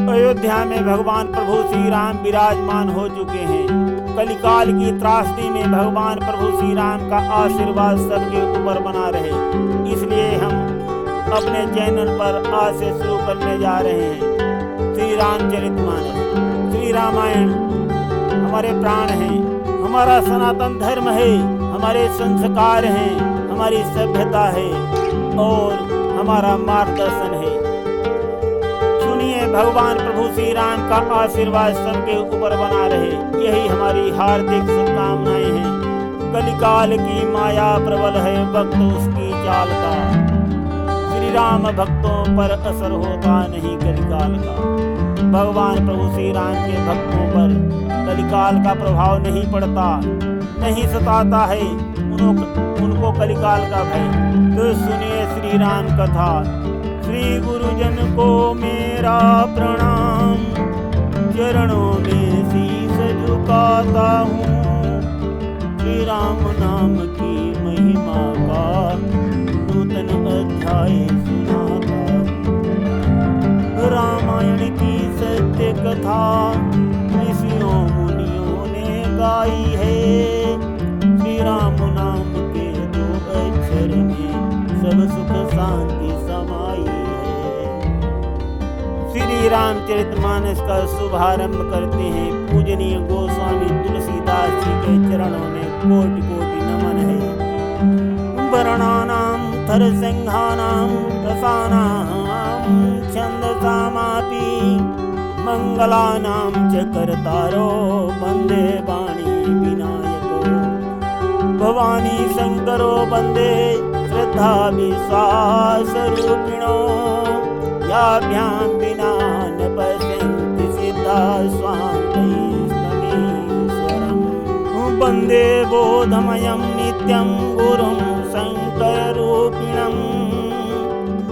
अयोध्या में भगवान प्रभु श्री राम विराजमान हो चुके हैं। कलिकाल की त्रासदी में भगवान प्रभु श्री राम का आशीर्वाद सबके ऊपर बना रहे, इसलिए हम अपने चैनल पर आज से शुरू करने जा रहे हैं श्री रामचरितमानस। श्री रामायण हमारे प्राण हैं, हमारा सनातन धर्म है, हमारे संस्कार हैं, हमारी सभ्यता है और हमारा मार्गदर्शन है। सुनिए, भगवान प्रभु श्री राम का आशीर्वाद सबके ऊपर बना रहे, यही हमारी हार्दिक शुभकामनाएं हैं। कलिकाल की माया प्रबल है, भक्त उसकी चाल का। श्री राम भक्तों पर असर होता नहीं कलिकाल का। भगवान प्रभु श्री राम के भक्तों पर कलिकाल का प्रभाव नहीं पड़ता, नहीं सताता है उनको कलिकाल का भय। तो सुनिए श्री राम कथा। श्री गुरुजन को मेरा प्रणाम, चरणों में शीश झुकाता हूँ। श्री राम नाम की महिमा का नूतन अध्याय सुनाता हूँ। रामायण की सत्य कथा ऋषियों मुनियों ने गाई है। श्री राम नाम के दो अक्षर में सब सुख शांति समाई है। श्री रामचरितमानस का शुभारंभ करते हैं। पूजनीय गोस्वामी तुलसीदास जी के चरणों में कोटि कोटि नमन है। वर्णानां थरसिंहानां रसानां छन्दसामापि मंगलानां च कर्तारो वन्दे वाणी विनायको। भवानी शंकरो वन्दे श्रद्धा विश्वास रूपिणो। याभ्यां विना न पश्यन्ति सिद्धा स्वान्तैस्तमीश्वरम्। वन्दे बोधमयं नित्यं गुरुं शङ्कररूपिणम्।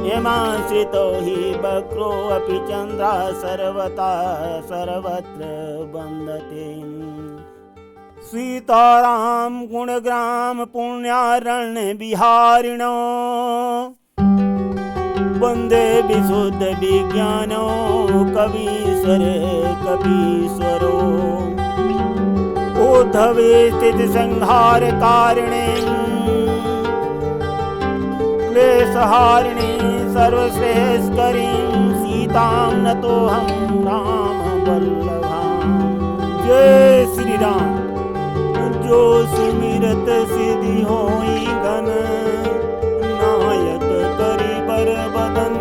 यमाश्रितो हि वक्रो अपि चन्द्रा सर्वथा सर्वत्र वन्दते। सीताराम गुणग्राम पुण्यारण्य विहारिणो। वन्दे विशुद्ध विज्ञानो कवीश्वर कपीश्वरो। उद्धवे स्थित संहार कारिणे क्लेशहारिणी सर्वश्रेष्ठकरीं सीतां नतोऽहं राम वल्लभां। जय श्री राम। जो सुमिरत सिद्धि होई गण, नायक करि बर बदन।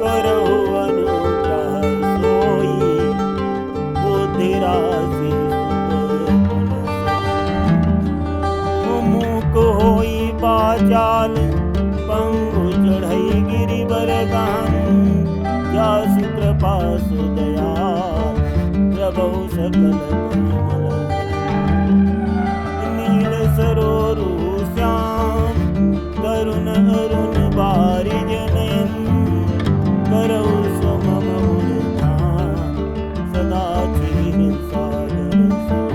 करहु अनुग्रह सोई, बुद्धि राशि मुख होई बाचाल। पंगु चढ़ई गिरिवर गान, जासु कृपा सुदयाल। प्रभु सकल परिमल, नील सरोरु श्याम। तरुण अरुण बारिज नयन, करहु सुमम मुलधाम। सदा क्षीर सागर सम,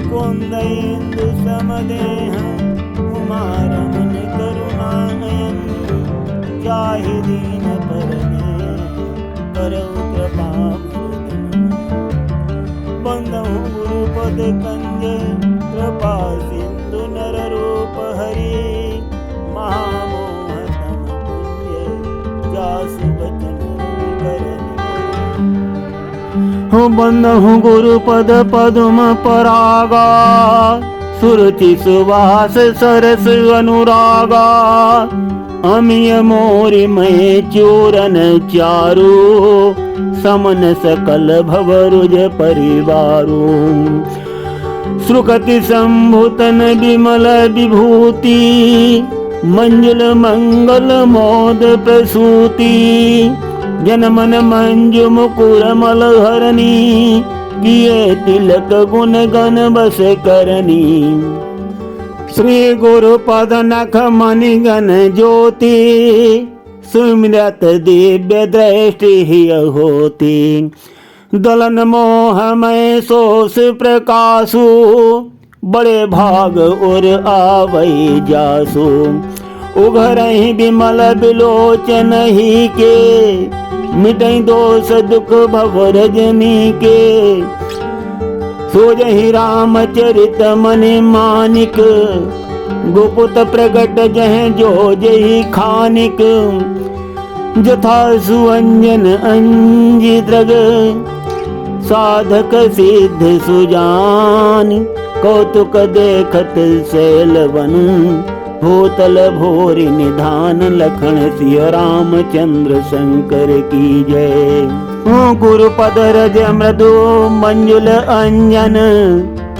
कुंदैन्दु समदेह। उमारमन करुणानयन, जाहि दीन परने। करहु कृपा मुरदन, बंदहु गुरुपद कंज। कृपा सिंधु नर रूप हरि, महामोहतम पुण्य। जासु बचन करनि। बंदहु गुरुपद पद्म परागा। सुरुचि सुवास सरस अनुरागा। अमिय मोरि मय चूरन चारु, समन सकल भवरुज परिवारु। श्रुकति संभुतन विमल विभूति, मंजुल मंगल मोद प्रसूति। जनमन मंजु मुकुर मलहरणी, किए तिलक गुण गण बस करनी। श्री गुरु पद नख मणि गण ज्योति, सुमिरत दिव्य दृष्टि ही होती। दलन मोहमय सोस प्रकाशु, बड़े भाग उर आवई जासु। उघरहि विमल बिलोचन ही के, मिटई दोष दुख भव रजनी के, सोजहि रामचरित मनि मानिक, गुपुत प्रगट जह जो जहि खानिक, जथा सुअंजन अंजि द्रग, साधक सिद्ध सुजान, कौतुक देखत शैलवन, भूतल भोरि निधान, लखन सिय रामचंद्र शंकर की जय। गुरुपद रज मृदु मंजुल अंजन,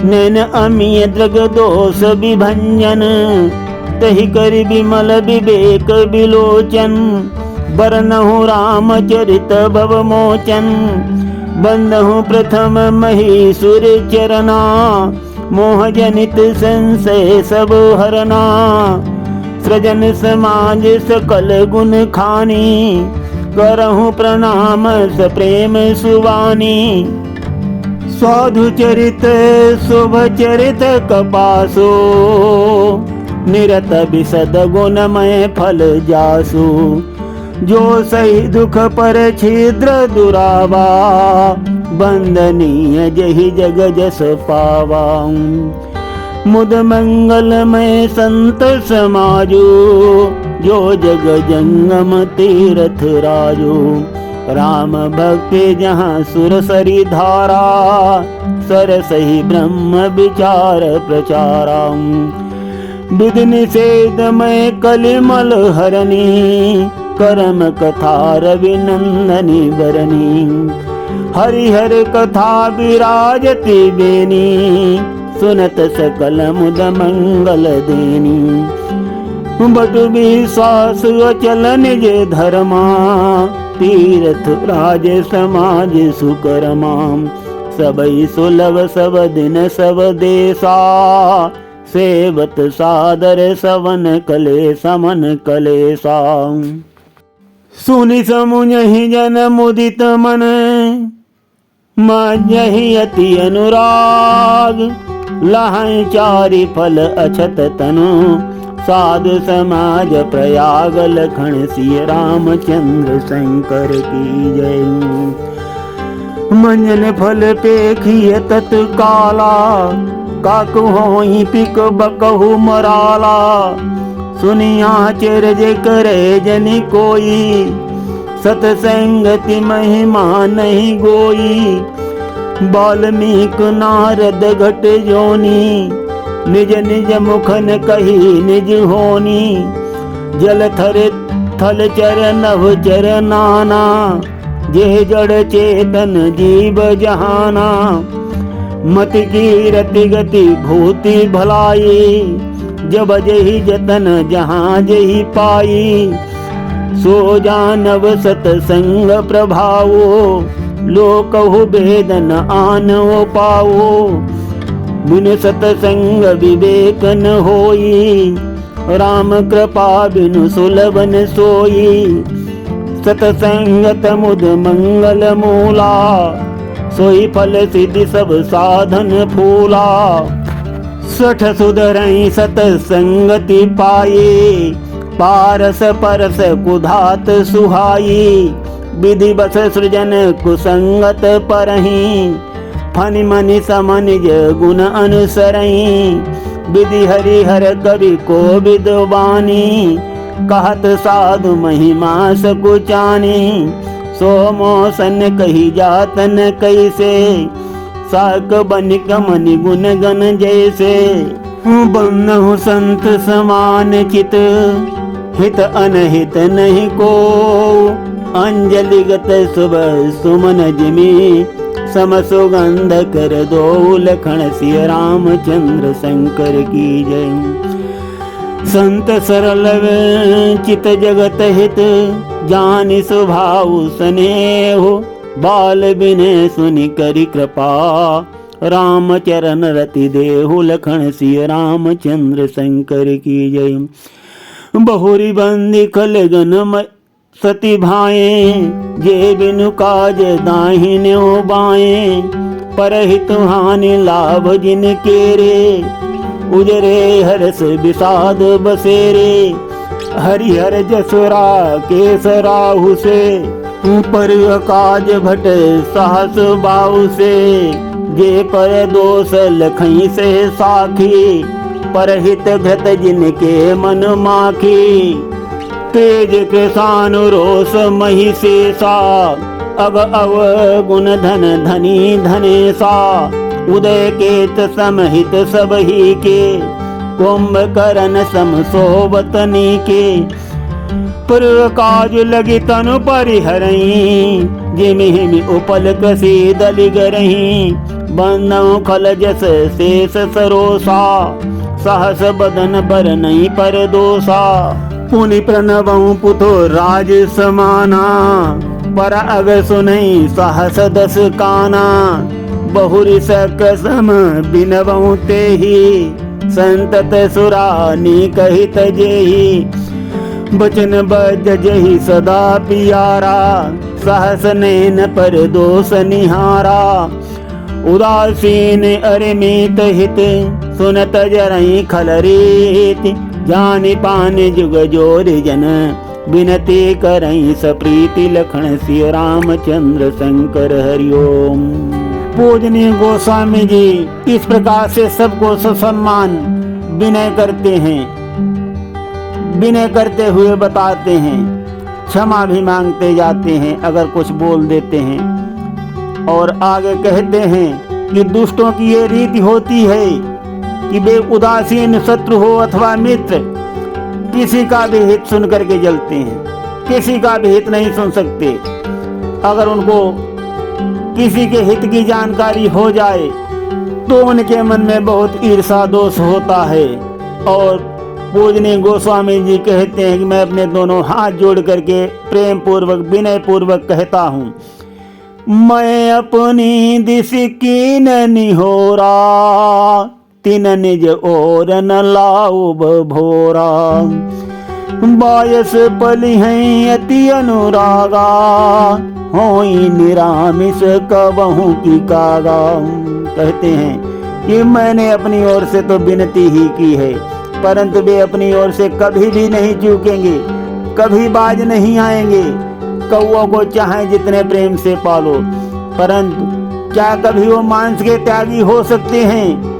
नैन अमीय द्रग दोष विभंजन, तहि कर विमल विवेक विलोचन, बरनहु रामचरित भव मोचन, बंदहु प्रथम महीसुर चरना, मोह जनित संशय सब हरना, सृजन समाज सकल गुण खानी, करहु प्रणाम सप्रेम सुवानी। साधु चरित शुभ चरित कपासो, निरत बिसद गुणमय फल जासु, जो सही दुख पर छिद्र दुरावा, बंदनीय जहि जग जस पावा। मुद मंगलमय संत समाजो, जो जग जंगम तीर्थ राजो, राम भक्ति जहाँ सुर सरी धारा, सरसहि ब्रह्म विचार प्रचारा। विधि निषेध में कलिमल हरनी, करम कथा रविनंदनी बरनी, हरिहर कथा विराजति बेनी, सुनत सकल मुद मंगल देनी। बटु विश्वास अचल निज धर्मा, तीर्थ राज समाज सुकर्मा, सबई सुलभ सब दिन सब देशा, सेवत सादर सवन कले समन कलेसा। सुनि समुझहि जन मुदित मन, मांझहि अति अनुराग, लहै चारि फल अछत तनु, साधु समाज प्रयाग, लखन सिय रामचंद्र शंकर की जय। मंजन फल पेखिय तत्काला, काकु होई पिक बकहु मराला, सुनिया चरज करे जनि कोई, सतसंगति महिमा नहीं गोई। वाल्मीकि नारद घट जोनी, निज निज मुखन कही निज होनी। जल थर थल चर नभ चर नाना, जे जड़ चेतन जीव जहाना। मति की रति गति भूति भलाई, जब जही जतन जहाँ जही पाई। सो जानव सतसंग प्रभावो, लोकहु वेदन आनओ पाओ। बिन सतसंग विवेक न होई, राम कृपा बिनु सुलभ न सोई। सतसंगत मुद मंगल मूला, सोई फल सिद्धि सब साधन फूला। सठ सुधरई सतसंगति पाई, पारस परस कुधात सुहाई। विधि बस सृजन कुसंगत परही, फनि मनि समनिज गुण अनुसरई। विधि हरिहर कवि को विद्वानी, कहत साधु महिमा सकुचानी। सो मोसन कही जातन कैसे, साक बनिक मनि गुण गण जैसे। बन्हु संत समान चित, हित अनहित नहीं को। अंजलिगत शुभ सुमन जिमि, सम सुगंध कर दो। लखन सिय रामचंद्र शंकर की जय। संत सरल चित जगत हित, जानि स्वभाव स्नेहो। बाल विनय सुनि करि कृपा, राम चरण रति देहु। लखन सिय रामचंद्र शंकर की जय। बहुरी बंदी खल गन सती भाए, जे बिनु काज दाहिन्यो बाएं। परहित हानि लाभ जिन केरे, उजरे हरस विषाद बसेरे। हरिहर जसुरा केसराहु से, पर काज भट सहस बाहु से, जे पर दोष लखई से साखी, परहित घृत जिनके मन माखी। तेज कृसान रोष मही शेषा, अग अव गुण धन धनी धनेसा। उदय केत समहित सब ही के, कुंभकर्ण सम सोबतनी के। पर काज लगी तनु परिहरहीं, जिमिहि उपल कसी दलि गरहीं। बंधउ खल जस शेष सरोसा, सहस बदन बर नहीं पर दोषा। पुनि प्रणवं पुतो राज समाना, पर अग सुनई सहस दस काना। बहुरिस कसम बिनवं तेहि, संतत सुरानी कहित जेहि। बचन बज जहि सदा पियारा, सहस नैन पर दोष निहारा। उदासीन अरिमित हित, सुनत जरई खल रीति। जानि पान जुग जोर जन, विनती करई सप्रीति। लखन सिय रामचंद्र शंकर हरिओम। पूजनीय गोस्वामी जी इस प्रकार से सबको सम्मान विनय करते हैं, विनय करते हुए बताते हैं, क्षमा भी मांगते जाते हैं अगर कुछ बोल देते हैं। और आगे कहते हैं कि दुष्टों की ये रीति होती है कि वे उदासीन शत्रु हो अथवा मित्र, किसी का भी हित सुन करके जलते हैं, किसी का भी हित नहीं सुन सकते। अगर उनको किसी के हित की जानकारी हो जाए तो उनके मन में बहुत ईर्षा दोष होता है। और पूजनीय गोस्वामी जी कहते हैं कि मैं अपने दोनों हाथ जोड़ करके प्रेम पूर्वक विनय पूर्वक कहता हूँ, मैं अपनी दिश कीन निहोरा, तिन निज और न लाउब भोरा। बायस पली हैं अति अनुरागा, होई निरामिष कबहू की कागा। कहते हैं कि मैंने अपनी ओर से तो विनती ही की है, परंतु वे अपनी ओर से कभी भी नहीं चूकेंगे, कभी बाज नहीं आएंगे। कौओं को चाहे जितने प्रेम से पालो, परंतु क्या कभी वो मांस के त्यागी हो सकते हैं।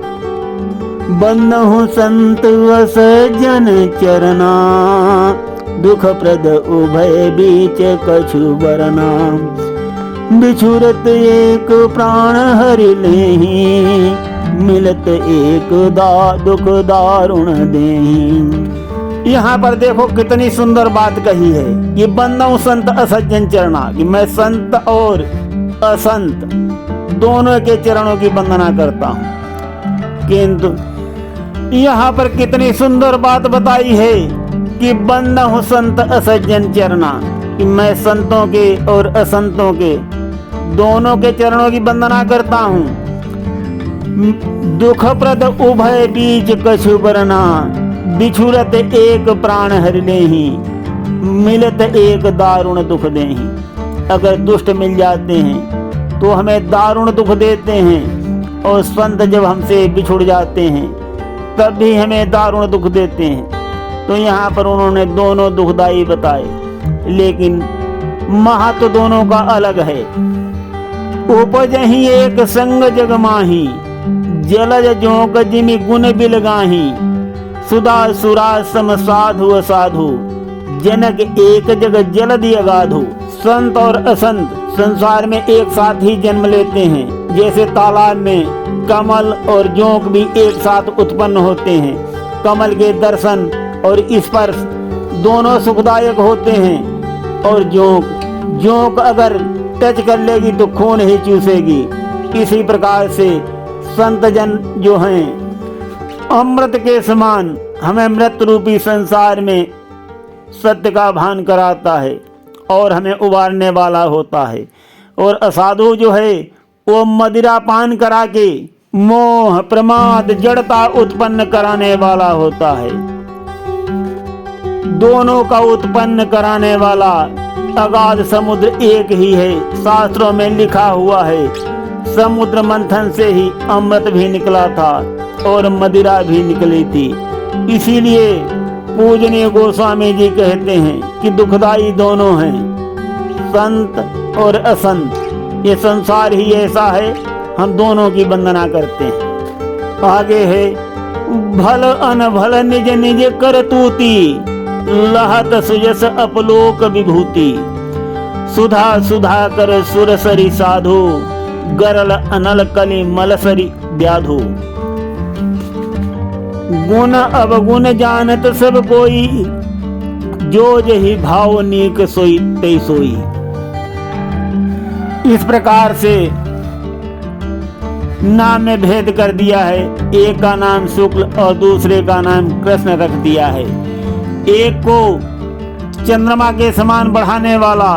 बंधु संत वस जन चरना, दुख प्रद उभय बीच कछु बरना। बिछुरत एक प्राण हरि लेहि, मिलत एक दुख दारुण देहि। यहाँ पर देखो कितनी सुंदर बात कही है कि बंधु संत असज्जन चरना, कि मैं संत और असंत दोनों के चरणों की वंदना करता हूँ। किंतु यहाँ पर कितनी सुंदर बात बताई है कि बंधु संत असज्जन चरना, कि मैं संतों के और असंतों के दोनों के चरणों की वंदना करता हूँ। दुख प्रद उभय बीच कछु बरना, बिछुरत एक प्राण हरि लेहि, मिलत एक दारुण दुख देहि। अगर दुष्ट मिल जाते हैं तो हमें दारुण दुख देते हैं, और संत जब हमसे बिछुड़ जाते हैं तब भी हमें दारुण दुख देते हैं। तो यहाँ पर उन्होंने दोनों दुखदाई बताए, लेकिन महत्व दोनों का अलग है। उपजहि एक संग जग माही, जलज जोंक जिमि गुण बिलगाही। सुधा सुरा सम साधु असाधु, जनक एक जग जलधि अगाधु। संत और असंत संसार में एक साथ ही जन्म लेते हैं। जैसे तालाब में कमल और जोंक भी एक साथ उत्पन्न होते हैं। कमल के दर्शन और स्पर्श दोनों सुखदायक होते हैं, और जोंक अगर टच कर लेगी तो खून ही चूसेगी। इसी प्रकार से संत जन जो हैं अमृत के समान हमें मृत रूपी संसार में सत्य का भान कराता है और हमें उबारने वाला होता है। और असाधु जो है वो मदिरा पान करा के मोह प्रमाद जड़ता उत्पन्न कराने वाला होता है। दोनों का उत्पन्न कराने वाला अगाध समुद्र एक ही है। शास्त्रों में लिखा हुआ है, समुद्र मंथन से ही अमृत भी निकला था और मदिरा भी निकली थी। इसीलिए पूजनीय गोस्वामी जी कहते हैं कि दुखदाई दोनों हैं, संत और असंत, ये संसार ही ऐसा है, हम दोनों की वंदना करते हैं। आगे है भल अनभल निज निज करतूती, लहत सुजस अपलोक विभूति। सुधा सुधा कर सुरसरी साधु, गरल अनल कलि मलसरी व्याधु। गुण अवगुण जानत सब कोई, जो जही भाव नीक सोई ते सोई। इस प्रकार से नाम में भेद कर दिया है। एक का नाम शुक्ल और दूसरे का नाम कृष्ण रख दिया है। एक को चंद्रमा के समान बढ़ाने वाला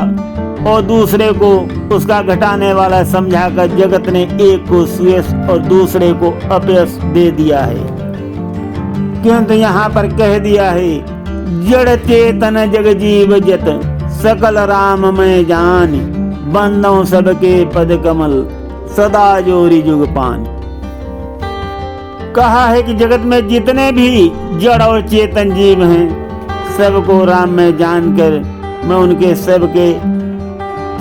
और दूसरे को उसका घटाने वाला समझाकर जगत ने एक को सुयश और दूसरे को अपयश दे दिया है। किंतु यहाँ पर कह दिया है जड़ चेतन जग जीव जत, सकल राम मैं जान। बंदों सबके पद कमल, सदा जोरी जुग पान। कहा है कि जगत में जितने भी जड़ और चेतन जीव हैं, सबको राम में जानकर मैं उनके सबके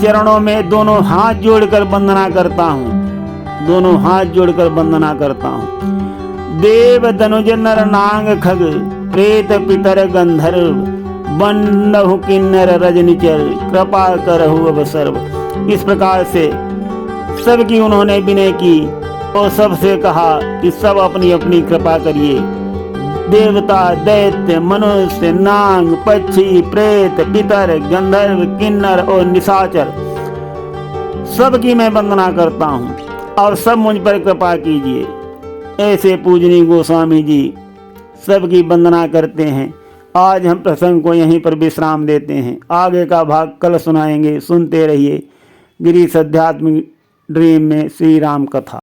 चरणों में दोनों हाथ जोड़कर वंदना करता हूँ, दोनों हाथ जोड़कर वंदना करता हूँ। देव धनुज नर नांग खग, प्रेत पितर गंधर्व, बंदहु किन्नर रजनिचर, कृपा करहु अब सर्व। इस प्रकार से सबकी उन्होंने विनय की और सबसे कहा कि सब अपनी अपनी कृपा करिए। देवता, दैत्य, मनुष्य, नाग, पक्षी, प्रेत, पितर, गंधर्व, किन्नर और निशाचर, सबकी मैं वंदना करता हूँ और सब मुझ पर कृपा कीजिए। ऐसे पूजनीय गोस्वामी जी सबकी वंदना करते हैं। आज हम प्रसंग को यहीं पर विश्राम देते हैं। आगे का भाग कल सुनाएंगे। सुनते रहिए गिरीश अध्यात्मिक ड्रीम में श्री राम कथा।